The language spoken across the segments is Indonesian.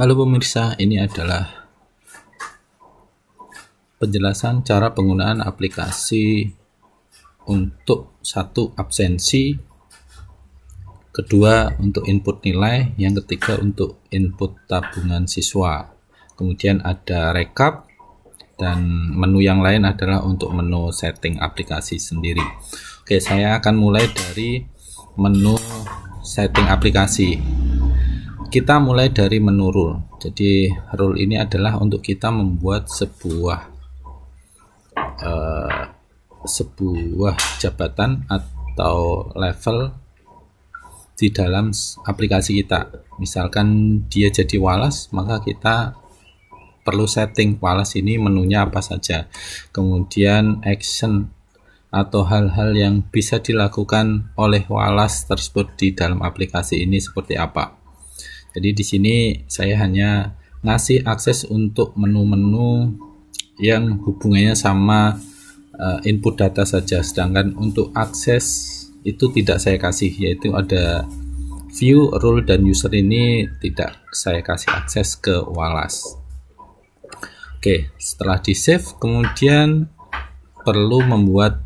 Halo pemirsa, ini adalah penjelasan cara penggunaan aplikasi untuk satu absensi, kedua untuk input nilai, yang ketiga untuk input tabungan siswa. Kemudian ada rekap dan menu yang lain adalah untuk menu setting aplikasi sendiri. Oke, saya akan mulai dari menu setting aplikasi. Kita mulai dari menu rule. Jadi rule ini adalah untuk kita membuat sebuah jabatan atau level di dalam aplikasi kita. Misalkan dia jadi Wallace, maka kita perlu setting Wallace ini menunya apa saja. Kemudian action atau hal-hal yang bisa dilakukan oleh Wallace tersebut di dalam aplikasi ini seperti apa. Jadi di sini saya hanya ngasih akses untuk menu-menu yang hubungannya sama input data saja, sedangkan untuk akses itu tidak saya kasih, yaitu ada view, rule, dan user ini tidak saya kasih akses ke Wallace. Oke, setelah di save, kemudian perlu membuat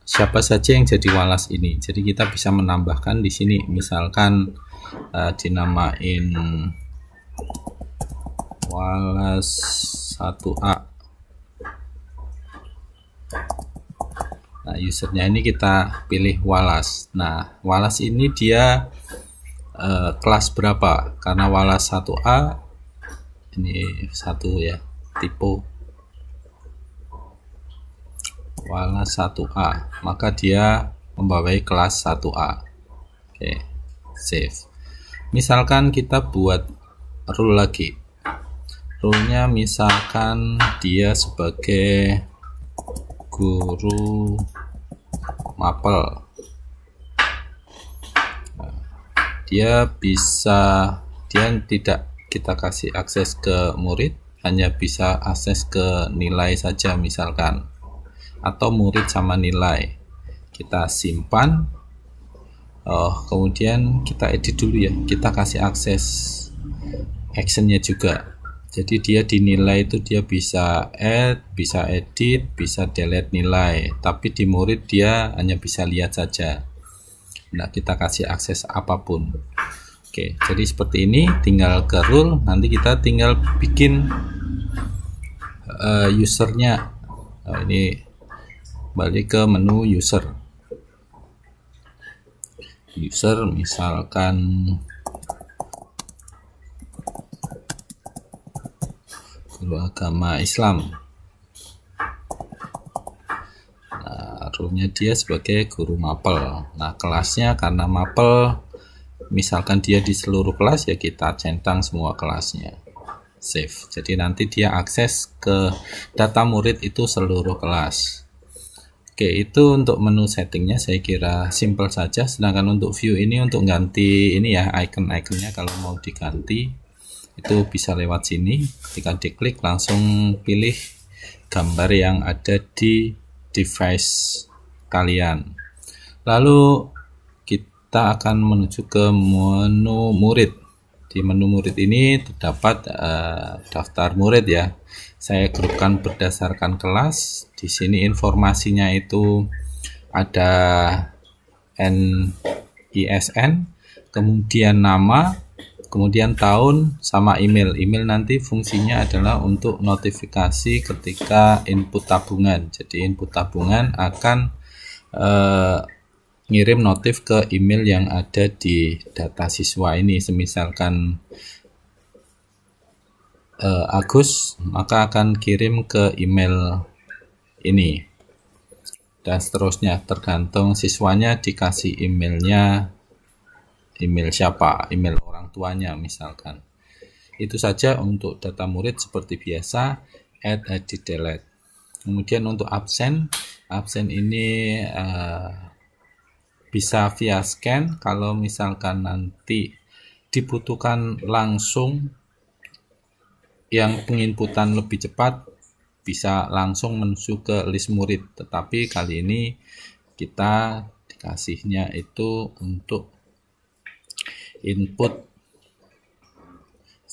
siapa saja yang jadi Wallace ini. Jadi kita bisa menambahkan di sini, misalkan dinamain Wallace 1A. Nah, usernya ini kita pilih Wallace. Nah, Wallace ini dia kelas berapa? Karena Wallace 1A ini satu ya, tipe Wallace 1A, maka dia membawai kelas 1A. Oke, save. Misalkan kita buat rule lagi. Rule-nya misalkan dia sebagai guru mapel. Dia tidak kita kasih akses ke murid, hanya bisa akses ke nilai saja misalkan, atau murid sama nilai. Kita simpan. Kemudian kita edit dulu ya, kita kasih akses actionnya juga. Jadi dia dinilai itu dia bisa add, bisa edit, bisa delete nilai, tapi di murid dia hanya bisa lihat saja. Nah, kita kasih akses apapun. Oke, jadi seperti ini, tinggal ke rule, nanti kita tinggal bikin usernya. Ini balik ke menu user. User misalkan guru agama Islam. Nah, rule-nya dia sebagai guru mapel. Nah, kelasnya karena mapel, misalkan dia di seluruh kelas, ya kita centang semua kelasnya. Save. Jadi nanti dia akses ke data murid itu seluruh kelas. Oke, itu untuk menu settingnya saya kira simple saja. Sedangkan untuk view ini untuk ganti ini ya, icon-iconnya kalau mau diganti itu bisa lewat sini. Ketika diklik langsung pilih gambar yang ada di device kalian. Lalu kita akan menuju ke menu murid. Di menu murid ini terdapat daftar murid ya. Saya grupkan berdasarkan kelas. Di sini informasinya itu ada NISN, kemudian nama, kemudian tahun, sama email. Email nanti fungsinya adalah untuk notifikasi ketika input tabungan. Jadi input tabungan akan ngirim notif ke email yang ada di data siswa ini. Semisalkan Agus, maka akan kirim ke email ini, dan seterusnya tergantung siswanya dikasih emailnya, email siapa, email orang tuanya misalkan. Itu saja untuk data murid seperti biasa, add, edit, delete. Kemudian untuk absen ini bisa via scan. Kalau misalkan nanti dibutuhkan langsung yang penginputan lebih cepat, bisa langsung menuju ke list murid, tetapi kali ini kita dikasihnya itu untuk input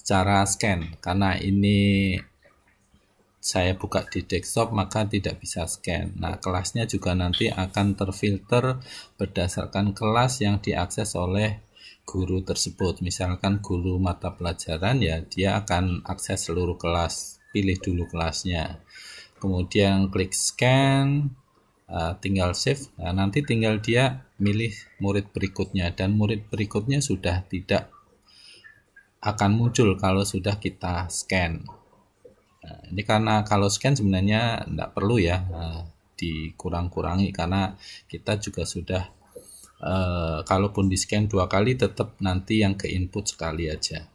secara scan. Karena ini saya buka di desktop maka tidak bisa scan. Nah, kelasnya juga nanti akan terfilter berdasarkan kelas yang diakses oleh guru tersebut. Misalkan guru mata pelajaran, ya dia akan akses seluruh kelas, pilih dulu kelasnya, kemudian klik scan, tinggal save. Nah, nanti tinggal dia milih murid berikutnya, dan murid berikutnya sudah tidak akan muncul kalau sudah kita scan. Nah, ini karena kalau scan sebenarnya tidak perlu ya, dikurang-kurangi, karena kita juga sudah kalaupun di scan 2 kali tetap nanti yang ke input sekali aja.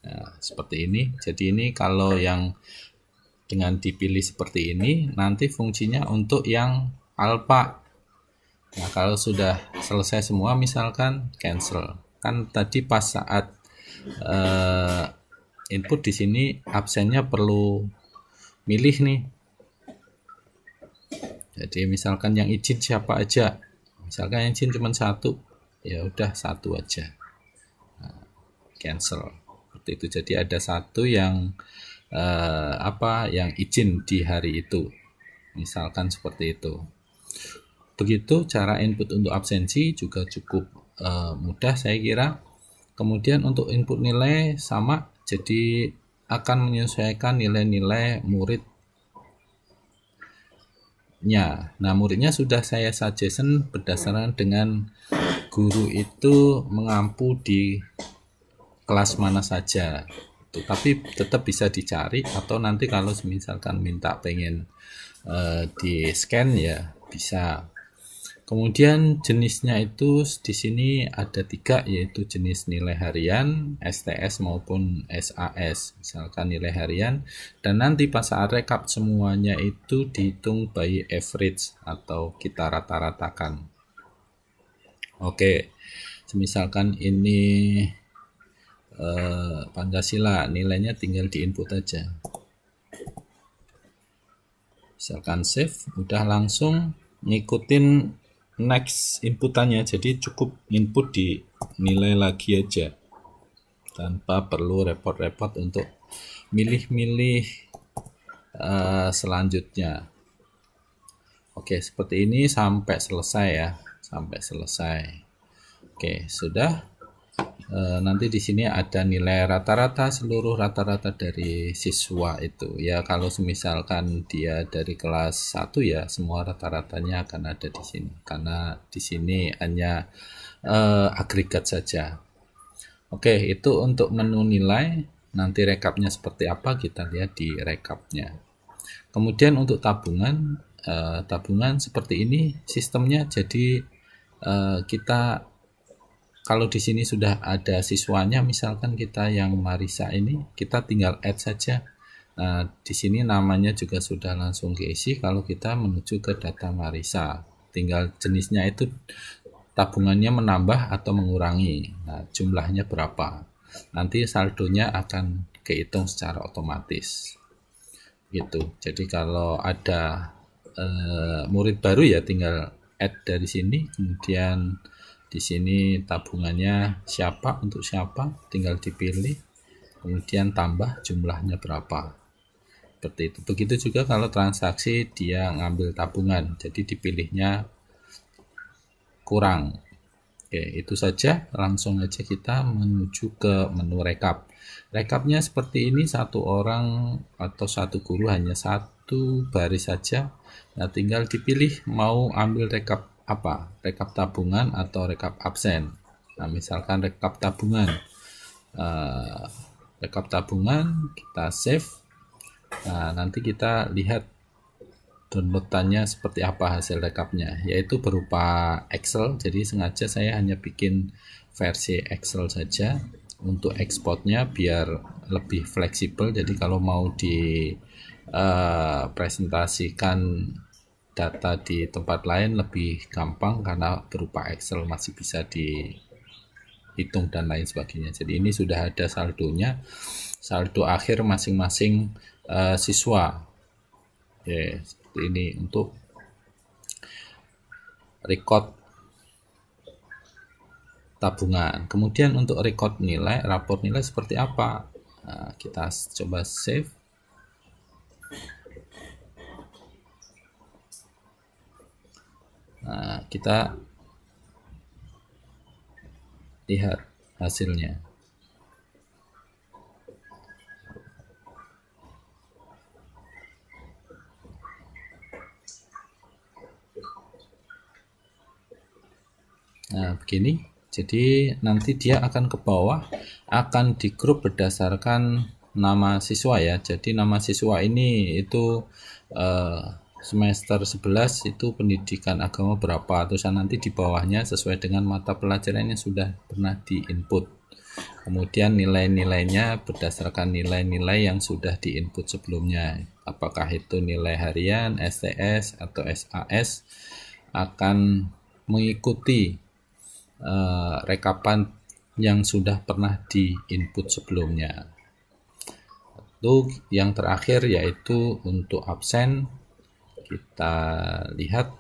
Nah, seperti ini. Jadi ini kalau yang dengan dipilih seperti ini nanti fungsinya untuk yang alpha. Nah, kalau sudah selesai semua misalkan cancel. Kan tadi pas saat input di sini absennya perlu milih nih. Jadi misalkan yang izin siapa aja. Misalkan yang izin cuma 1, ya udah 1 aja. Nah, cancel. Seperti itu. Jadi ada 1 yang yang izin di hari itu. Misalkan seperti itu. Begitu cara input untuk absensi juga cukup mudah saya kira. Kemudian untuk input nilai sama, jadi akan menyesuaikan nilai-nilai muridnya. Nah, muridnya sudah saya suggestion berdasarkan dengan guru itu mengampu di kelas mana saja. Tapi tetap bisa dicari, atau nanti kalau misalkan minta pengen di scan ya bisa. Kemudian jenisnya itu di sini ada 3, yaitu jenis nilai harian, STS maupun SAS. Misalkan nilai harian, dan nanti pas saat rekap semuanya itu dihitung by average atau kita rata-ratakan. Oke, misalkan ini Pancasila, nilainya tinggal di input aja. Misalkan save, udah langsung ngikutin next inputannya, jadi cukup input di nilai lagi aja tanpa perlu repot-repot untuk milih-milih selanjutnya. Oke, seperti ini sampai selesai ya, sampai selesai. Oke, sudah. Nanti di sini ada nilai rata-rata, seluruh rata-rata dari siswa itu ya. Kalau misalkan dia dari kelas 1 ya semua rata-ratanya akan ada di sini, karena di sini hanya agregat saja. Oke, itu untuk menu nilai. Nanti rekapnya seperti apa kita lihat di rekapnya. Kemudian untuk tabungan, tabungan seperti ini sistemnya. Jadi kita kalau di sini sudah ada siswanya, misalkan kita yang Marisa ini, kita tinggal add saja. Nah, di sini namanya juga sudah langsung keisi. Kalau kita menuju ke data Marisa, tinggal jenisnya itu tabungannya menambah atau mengurangi. Nah, jumlahnya berapa? Nanti saldonya akan kehitung secara otomatis. Gitu. Jadi kalau ada murid baru ya tinggal add dari sini, kemudian di sini tabungannya siapa untuk siapa, tinggal dipilih, kemudian tambah jumlahnya berapa. Seperti itu. Begitu juga kalau transaksi dia ngambil tabungan, jadi dipilihnya kurang. Oke, itu saja. Langsung aja kita menuju ke menu rekap. Rekapnya seperti ini, 1 orang atau 1 guru hanya 1 baris saja. Nah, tinggal dipilih mau ambil rekap apa, rekap tabungan atau rekap absen. Nah, misalkan rekap tabungan, kita save. Nah, nanti kita lihat downloadannya seperti apa hasil rekapnya, yaitu berupa Excel. Jadi sengaja saya hanya bikin versi Excel saja untuk ekspornya biar lebih fleksibel. Jadi kalau mau di presentasikan data di tempat lain lebih gampang, karena berupa Excel masih bisa dihitung dan lain sebagainya. Jadi ini sudah ada saldonya, saldo akhir masing-masing siswa. Oke, seperti ini untuk record tabungan. Kemudian untuk record nilai, rapor nilai seperti apa? Nah, kita coba save. Nah, kita lihat hasilnya. Nah, begini. Jadi nanti dia akan ke bawah, akan di grup berdasarkan nama siswa ya. Jadi nama siswa ini itu semester 11 itu pendidikan agama berapa, terus nanti di bawahnya sesuai dengan mata pelajaran yang sudah pernah diinput. Kemudian nilai-nilainya berdasarkan nilai-nilai yang sudah diinput sebelumnya. Apakah itu nilai harian, STS atau SAS, akan mengikuti rekapan yang sudah pernah diinput sebelumnya. Lalu yang terakhir yaitu untuk absen, kita lihat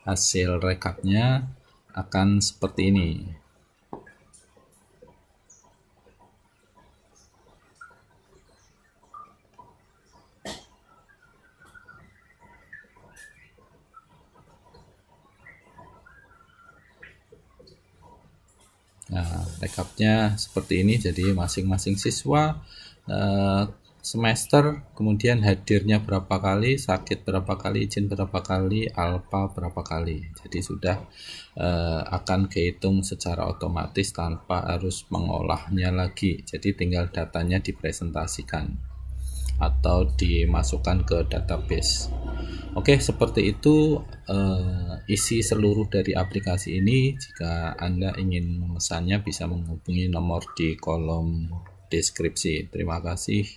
hasil rekapnya akan seperti ini. Nah, rekapnya seperti ini. Jadi masing-masing siswa semester, kemudian hadirnya berapa kali, sakit berapa kali, izin berapa kali, alpa berapa kali. Jadi sudah akan kehitung secara otomatis tanpa harus mengolahnya lagi. Jadi tinggal datanya dipresentasikan atau dimasukkan ke database. Oke, seperti itu isi seluruh dari aplikasi ini. Jika Anda ingin memesannya bisa menghubungi nomor di kolom deskripsi. Terima kasih.